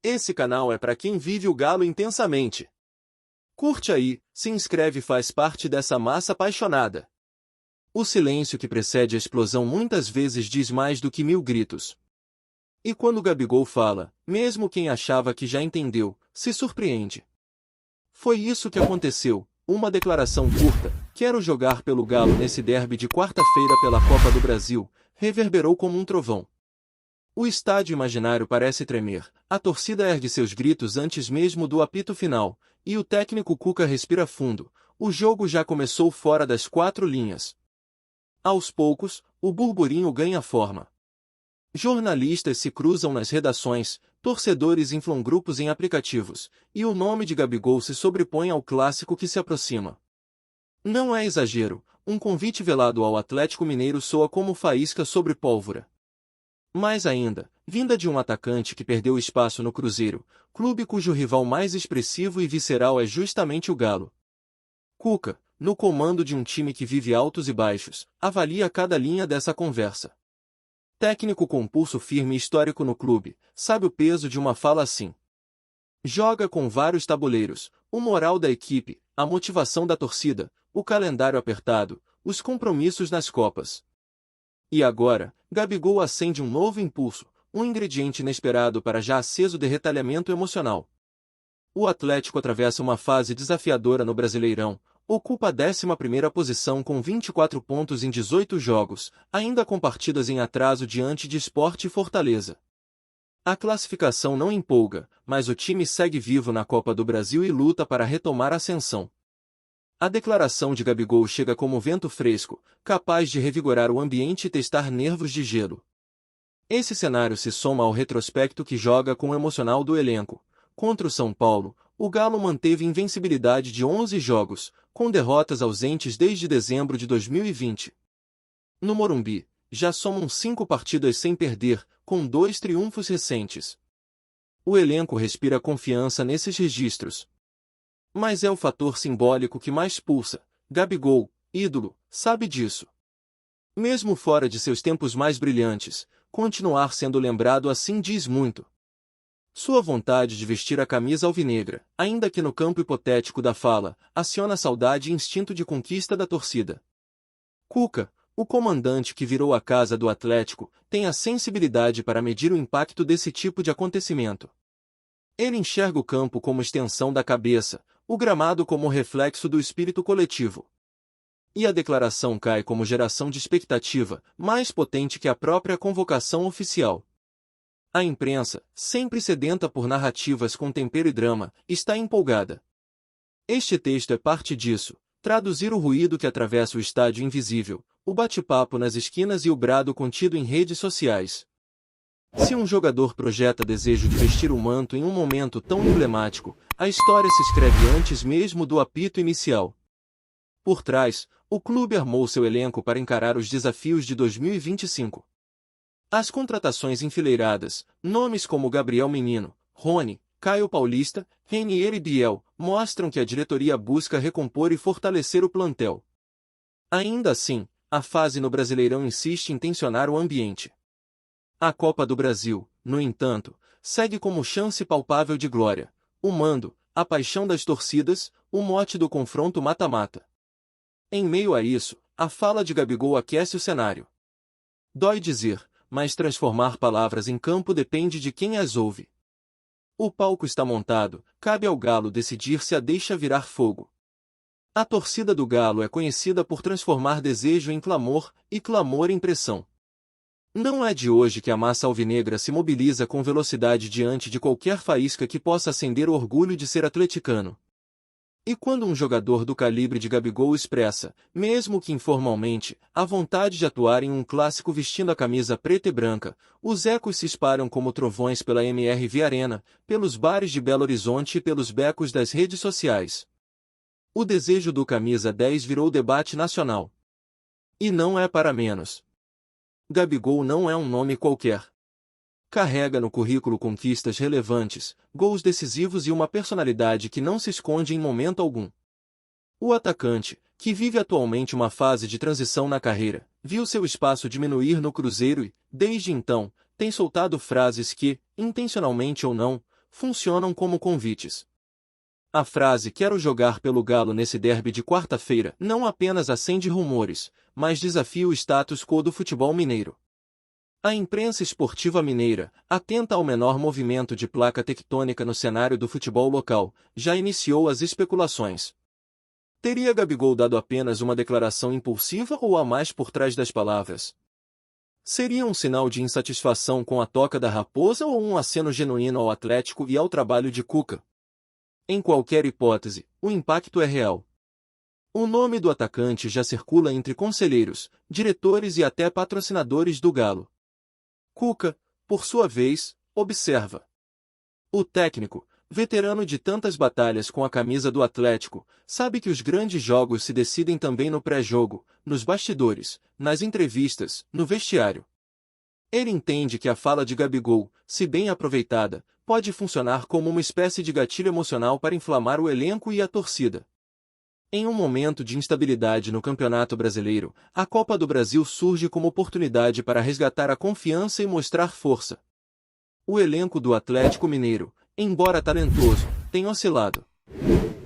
Esse canal é para quem vive o Galo intensamente. Curte aí, se inscreve e faz parte dessa massa apaixonada. O silêncio que precede a explosão muitas vezes diz mais do que 1000 gritos. E quando Gabigol fala, mesmo quem achava que já entendeu, se surpreende. Foi isso que aconteceu, uma declaração curta, quero jogar pelo Galo nesse derby de quarta-feira pela Copa do Brasil, reverberou como um trovão. O estádio imaginário parece tremer, a torcida ergue seus gritos antes mesmo do apito final, e o técnico Cuca respira fundo, o jogo já começou fora das 4 linhas. Aos poucos, o burburinho ganha forma. Jornalistas se cruzam nas redações, torcedores inflam grupos em aplicativos, e o nome de Gabigol se sobrepõe ao clássico que se aproxima. Não é exagero, um convite velado ao Atlético Mineiro soa como faísca sobre pólvora. Mais ainda, vinda de um atacante que perdeu espaço no Cruzeiro, clube cujo rival mais expressivo e visceral é justamente o Galo. Cuca, no comando de um time que vive altos e baixos, avalia cada linha dessa conversa. Técnico com pulso firme e histórico no clube, sabe o peso de uma fala assim. Joga com vários tabuleiros, o moral da equipe, a motivação da torcida, o calendário apertado, os compromissos nas Copas. E agora, Gabigol acende um novo impulso, um ingrediente inesperado para já aceso derretalhamento emocional. O Atlético atravessa uma fase desafiadora no Brasileirão, ocupa a 11ª posição com 24 pontos em 18 jogos, ainda com partidas em atraso diante de Sport e Fortaleza. A classificação não empolga, mas o time segue vivo na Copa do Brasil e luta para retomar a ascensão. A declaração de Gabigol chega como vento fresco, capaz de revigorar o ambiente e testar nervos de gelo. Esse cenário se soma ao retrospecto que joga com o emocional do elenco. Contra o São Paulo, o Galo manteve invencibilidade de 11 jogos, com derrotas ausentes desde dezembro de 2020. No Morumbi, já somam 5 partidas sem perder, com 2 triunfos recentes. O elenco respira confiança nesses registros. Mas é o fator simbólico que mais pulsa. Gabigol, ídolo, sabe disso. Mesmo fora de seus tempos mais brilhantes, continuar sendo lembrado assim diz muito. Sua vontade de vestir a camisa alvinegra, ainda que no campo hipotético da fala, aciona saudade e instinto de conquista da torcida. Cuca, o comandante que virou a casa do Atlético, tem a sensibilidade para medir o impacto desse tipo de acontecimento. Ele enxerga o campo como extensão da cabeça, o gramado como reflexo do espírito coletivo. E a declaração cai como geração de expectativa, mais potente que a própria convocação oficial. A imprensa, sempre sedenta por narrativas com tempero e drama, está empolgada. Este texto é parte disso, traduzir o ruído que atravessa o estádio invisível, o bate-papo nas esquinas e o brado contido em redes sociais. Se um jogador projeta desejo de vestir o manto em um momento tão emblemático, a história se escreve antes mesmo do apito inicial. Por trás, o clube armou seu elenco para encarar os desafios de 2025. As contratações enfileiradas, nomes como Gabriel Menino, Rony, Caio Paulista, Renier e Biel, mostram que a diretoria busca recompor e fortalecer o plantel. Ainda assim, a fase no Brasileirão insiste em tensionar o ambiente. A Copa do Brasil, no entanto, segue como chance palpável de glória, o mando, a paixão das torcidas, o mote do confronto mata-mata. Em meio a isso, a fala de Gabigol aquece o cenário. Dói dizer, mas transformar palavras em campo depende de quem as ouve. O palco está montado, cabe ao Galo decidir se a deixa virar fogo. A torcida do Galo é conhecida por transformar desejo em clamor, e clamor em pressão. Não é de hoje que a massa alvinegra se mobiliza com velocidade diante de qualquer faísca que possa acender o orgulho de ser atleticano. E quando um jogador do calibre de Gabigol expressa, mesmo que informalmente, a vontade de atuar em um clássico vestindo a camisa preta e branca, os ecos se espalham como trovões pela MRV Arena, pelos bares de Belo Horizonte e pelos becos das redes sociais. O desejo do camisa 10 virou debate nacional. E não é para menos. Gabigol não é um nome qualquer. Carrega no currículo conquistas relevantes, gols decisivos e uma personalidade que não se esconde em momento algum. O atacante, que vive atualmente uma fase de transição na carreira, viu seu espaço diminuir no Cruzeiro e, desde então, tem soltado frases que, intencionalmente ou não, funcionam como convites. A frase "quero jogar pelo Galo nesse derby de quarta-feira" não apenas acende rumores, mas desafia o status quo do futebol mineiro. A imprensa esportiva mineira, atenta ao menor movimento de placa tectônica no cenário do futebol local, já iniciou as especulações. Teria Gabigol dado apenas uma declaração impulsiva ou há mais por trás das palavras? Seria um sinal de insatisfação com a toca da raposa ou um aceno genuíno ao Atlético e ao trabalho de Cuca? Em qualquer hipótese, o impacto é real. O nome do atacante já circula entre conselheiros, diretores e até patrocinadores do Galo. Cuca, por sua vez, observa. O técnico, veterano de tantas batalhas com a camisa do Atlético, sabe que os grandes jogos se decidem também no pré-jogo, nos bastidores, nas entrevistas, no vestiário. Ele entende que a fala de Gabigol, se bem aproveitada, pode funcionar como uma espécie de gatilho emocional para inflamar o elenco e a torcida. Em um momento de instabilidade no Campeonato Brasileiro, a Copa do Brasil surge como oportunidade para resgatar a confiança e mostrar força. O elenco do Atlético Mineiro, embora talentoso, tem oscilado.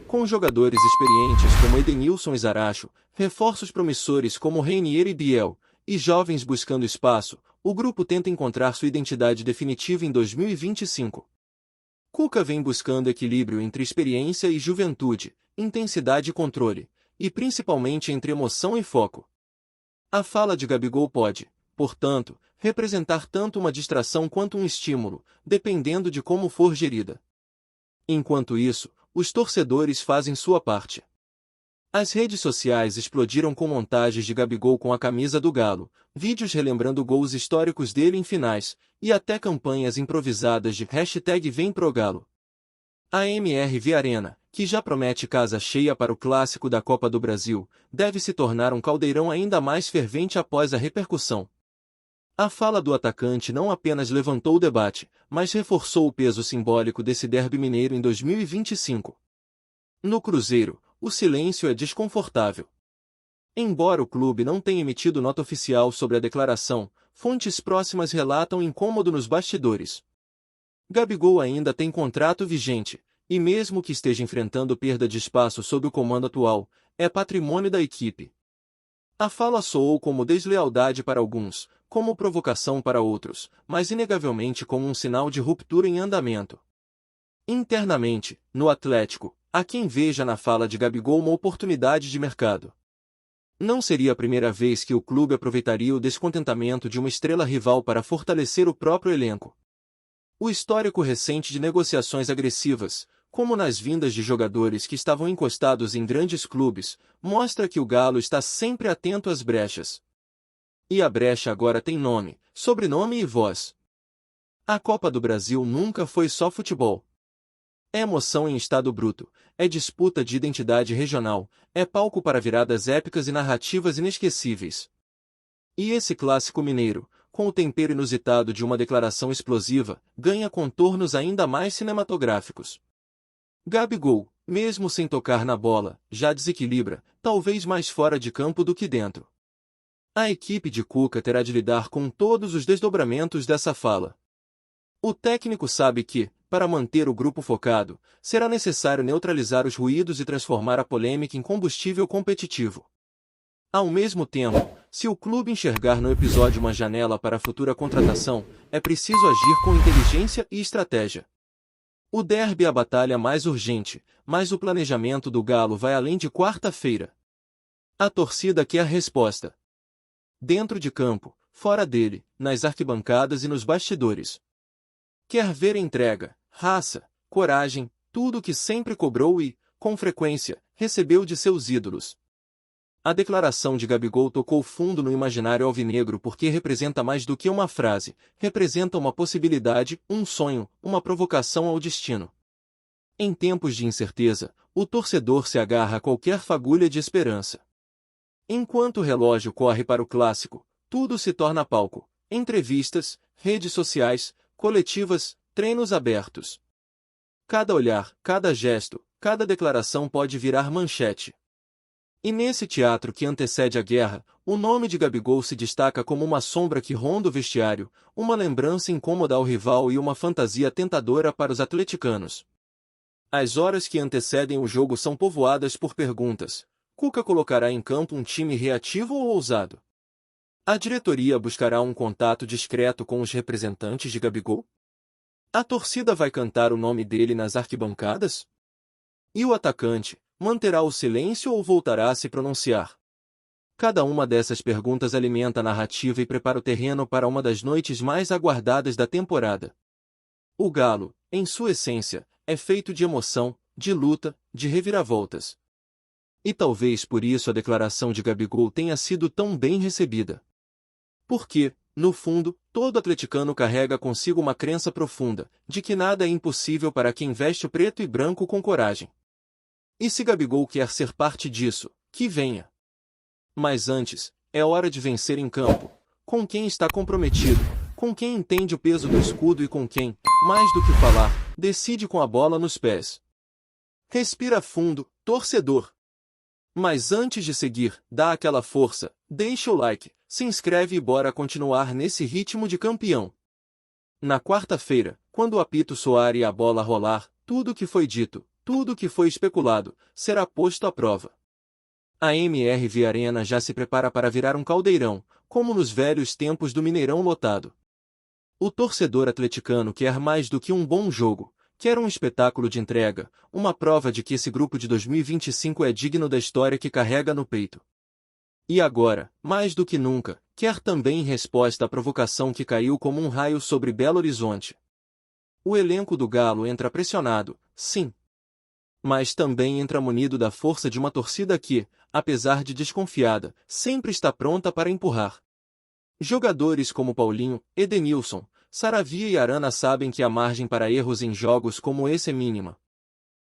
Com jogadores experientes como Edenilson e Zaracho, reforços promissores como Reinier e Biel, e jovens buscando espaço, o grupo tenta encontrar sua identidade definitiva em 2025. Cuca vem buscando equilíbrio entre experiência e juventude, intensidade e controle, e principalmente entre emoção e foco. A fala de Gabigol pode, portanto, representar tanto uma distração quanto um estímulo, dependendo de como for gerida. Enquanto isso, os torcedores fazem sua parte. As redes sociais explodiram com montagens de Gabigol com a camisa do Galo, vídeos relembrando gols históricos dele em finais, e até campanhas improvisadas de #VemProGalo. A MRV Arena, que já promete casa cheia para o clássico da Copa do Brasil, deve se tornar um caldeirão ainda mais fervente após a repercussão. A fala do atacante não apenas levantou o debate, mas reforçou o peso simbólico desse derby mineiro em 2025. No Cruzeiro, o silêncio é desconfortável. Embora o clube não tenha emitido nota oficial sobre a declaração, fontes próximas relatam incômodo nos bastidores. Gabigol ainda tem contrato vigente, e mesmo que esteja enfrentando perda de espaço sob o comando atual, é patrimônio da equipe. A fala soou como deslealdade para alguns, como provocação para outros, mas inegavelmente como um sinal de ruptura em andamento. Internamente, no Atlético, há quem veja na fala de Gabigol uma oportunidade de mercado. Não seria a primeira vez que o clube aproveitaria o descontentamento de uma estrela rival para fortalecer o próprio elenco. O histórico recente de negociações agressivas, como nas vindas de jogadores que estavam encostados em grandes clubes, mostra que o Galo está sempre atento às brechas. E a brecha agora tem nome, sobrenome e voz. A Copa do Brasil nunca foi só futebol. É emoção em estado bruto, é disputa de identidade regional, é palco para viradas épicas e narrativas inesquecíveis. E esse clássico mineiro, com o tempero inusitado de uma declaração explosiva, ganha contornos ainda mais cinematográficos. Gabigol, mesmo sem tocar na bola, já desequilibra, talvez mais fora de campo do que dentro. A equipe de Cuca terá de lidar com todos os desdobramentos dessa fala. O técnico sabe que, para manter o grupo focado, será necessário neutralizar os ruídos e transformar a polêmica em combustível competitivo. Ao mesmo tempo, se o clube enxergar no episódio uma janela para a futura contratação, é preciso agir com inteligência e estratégia. O derby é a batalha mais urgente, mas o planejamento do Galo vai além de quarta-feira. A torcida quer resposta. Dentro de campo, fora dele, nas arquibancadas e nos bastidores. Quer ver entrega, raça, coragem, tudo o que sempre cobrou e, com frequência, recebeu de seus ídolos. A declaração de Gabigol tocou fundo no imaginário alvinegro porque representa mais do que uma frase, representa uma possibilidade, um sonho, uma provocação ao destino. Em tempos de incerteza, o torcedor se agarra a qualquer fagulha de esperança. Enquanto o relógio corre para o clássico, tudo se torna palco, entrevistas, redes sociais, coletivas, treinos abertos. Cada olhar, cada gesto, cada declaração pode virar manchete. E nesse teatro que antecede a guerra, o nome de Gabigol se destaca como uma sombra que ronda o vestiário, uma lembrança incômoda ao rival e uma fantasia tentadora para os atleticanos. As horas que antecedem o jogo são povoadas por perguntas. Cuca colocará em campo um time reativo ou ousado? A diretoria buscará um contato discreto com os representantes de Gabigol? A torcida vai cantar o nome dele nas arquibancadas? E o atacante, manterá o silêncio ou voltará a se pronunciar? Cada uma dessas perguntas alimenta a narrativa e prepara o terreno para uma das noites mais aguardadas da temporada. O Galo, em sua essência, é feito de emoção, de luta, de reviravoltas. E talvez por isso a declaração de Gabigol tenha sido tão bem recebida. Porque, no fundo, todo atleticano carrega consigo uma crença profunda, de que nada é impossível para quem veste o preto e branco com coragem. E se Gabigol quer ser parte disso, que venha. Mas antes, é hora de vencer em campo, com quem está comprometido, com quem entende o peso do escudo e com quem, mais do que falar, decide com a bola nos pés. Respira fundo, torcedor. Mas antes de seguir, dá aquela força, deixa o like, se inscreve e bora continuar nesse ritmo de campeão. Na quarta-feira, quando o apito soar e a bola rolar, tudo que foi dito, tudo que foi especulado, será posto à prova. A MRV Arena já se prepara para virar um caldeirão, como nos velhos tempos do Mineirão lotado. O torcedor atleticano quer mais do que um bom jogo, quer um espetáculo de entrega, uma prova de que esse grupo de 2025 é digno da história que carrega no peito. E agora, mais do que nunca, quer também resposta à provocação que caiu como um raio sobre Belo Horizonte. O elenco do Galo entra pressionado, sim. Mas também entra munido da força de uma torcida que, apesar de desconfiada, sempre está pronta para empurrar. Jogadores como Paulinho, Edenilson, Saravia e Arana sabem que a margem para erros em jogos como esse é mínima.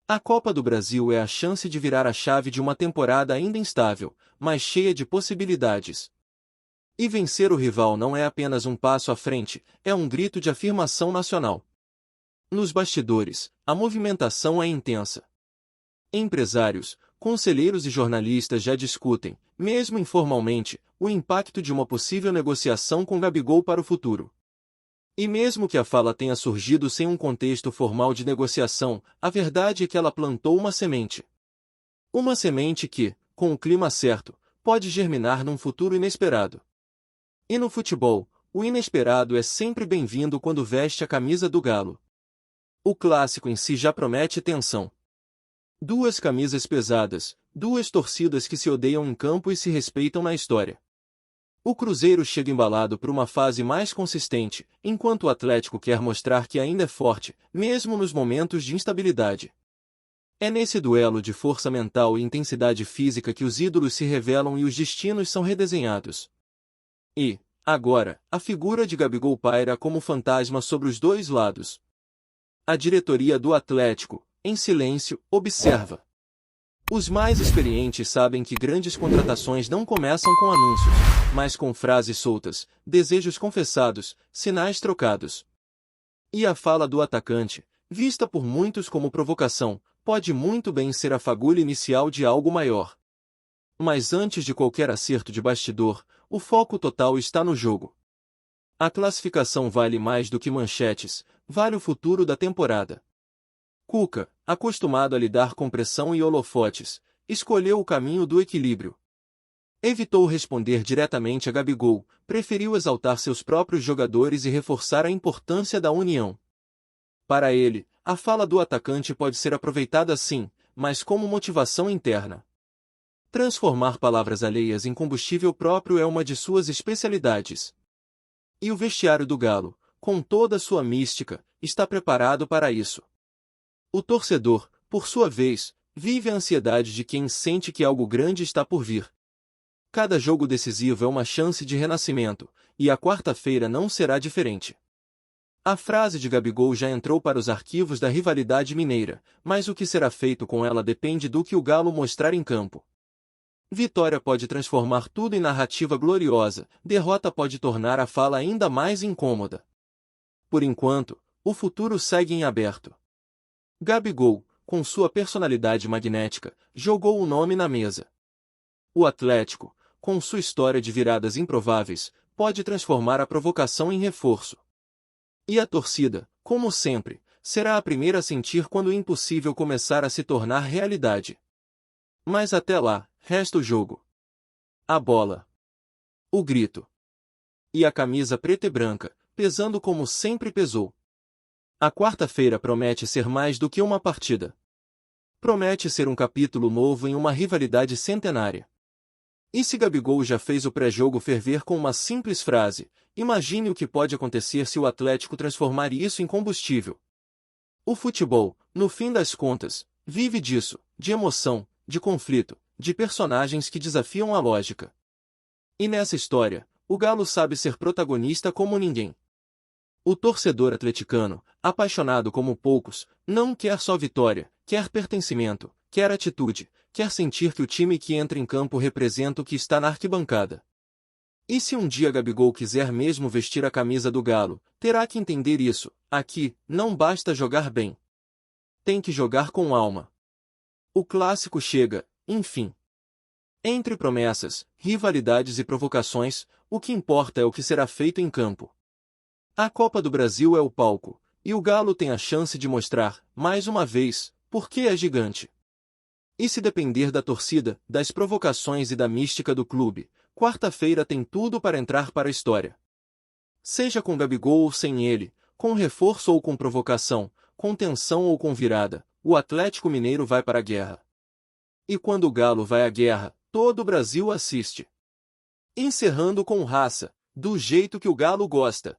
A Copa do Brasil é a chance de virar a chave de uma temporada ainda instável, mas cheia de possibilidades. E vencer o rival não é apenas um passo à frente, é um grito de afirmação nacional. Nos bastidores, a movimentação é intensa. Empresários, conselheiros e jornalistas já discutem, mesmo informalmente, o impacto de uma possível negociação com Gabigol para o futuro. E mesmo que a fala tenha surgido sem um contexto formal de negociação, a verdade é que ela plantou uma semente. Uma semente que, com o clima certo, pode germinar num futuro inesperado. E no futebol, o inesperado é sempre bem-vindo quando veste a camisa do Galo. O clássico em si já promete tensão. Duas camisas pesadas, duas torcidas que se odeiam em campo e se respeitam na história. O Cruzeiro chega embalado para uma fase mais consistente, enquanto o Atlético quer mostrar que ainda é forte, mesmo nos momentos de instabilidade. É nesse duelo de força mental e intensidade física que os ídolos se revelam e os destinos são redesenhados. E, agora, a figura de Gabigol paira como fantasma sobre os dois lados. A diretoria do Atlético, em silêncio, observa. Os mais experientes sabem que grandes contratações não começam com anúncios, mas com frases soltas, desejos confessados, sinais trocados. E a fala do atacante, vista por muitos como provocação, pode muito bem ser a fagulha inicial de algo maior. Mas antes de qualquer acerto de bastidor, o foco total está no jogo. A classificação vale mais do que manchetes, vale o futuro da temporada. Cuca, acostumado a lidar com pressão e holofotes, escolheu o caminho do equilíbrio. Evitou responder diretamente a Gabigol, preferiu exaltar seus próprios jogadores e reforçar a importância da união. Para ele, a fala do atacante pode ser aproveitada sim, mas como motivação interna. Transformar palavras alheias em combustível próprio é uma de suas especialidades. E o vestiário do Galo, com toda a sua mística, está preparado para isso. O torcedor, por sua vez, vive a ansiedade de quem sente que algo grande está por vir. Cada jogo decisivo é uma chance de renascimento, e a quarta-feira não será diferente. A frase de Gabigol já entrou para os arquivos da rivalidade mineira, mas o que será feito com ela depende do que o Galo mostrar em campo. Vitória pode transformar tudo em narrativa gloriosa, derrota pode tornar a fala ainda mais incômoda. Por enquanto, o futuro segue em aberto. Gabigol, com sua personalidade magnética, jogou o nome na mesa. O Atlético, com sua história de viradas improváveis, pode transformar a provocação em reforço. E a torcida, como sempre, será a primeira a sentir quando o impossível começar a se tornar realidade. Mas até lá, resta o jogo. A bola. O grito. E a camisa preta e branca, pesando como sempre pesou. A quarta-feira promete ser mais do que uma partida. Promete ser um capítulo novo em uma rivalidade centenária. E se Gabigol já fez o pré-jogo ferver com uma simples frase, imagine o que pode acontecer se o Atlético transformar isso em combustível. O futebol, no fim das contas, vive disso, de emoção, de conflito, de personagens que desafiam a lógica. E nessa história, o Galo sabe ser protagonista como ninguém. O torcedor atleticano, apaixonado como poucos, não quer só vitória, quer pertencimento, quer atitude, quer sentir que o time que entra em campo representa o que está na arquibancada. E se um dia Gabigol quiser mesmo vestir a camisa do Galo, terá que entender isso: aqui, não basta jogar bem. Tem que jogar com alma. O clássico chega, enfim. Entre promessas, rivalidades e provocações, o que importa é o que será feito em campo. A Copa do Brasil é o palco, e o Galo tem a chance de mostrar, mais uma vez, por que é gigante. E se depender da torcida, das provocações e da mística do clube, quarta-feira tem tudo para entrar para a história. Seja com Gabigol ou sem ele, com reforço ou com provocação, com tensão ou com virada, o Atlético Mineiro vai para a guerra. E quando o Galo vai à guerra, todo o Brasil assiste. Encerrando com raça, do jeito que o Galo gosta.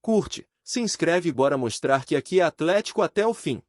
Curte, se inscreve e bora mostrar que aqui é Atlético até o fim.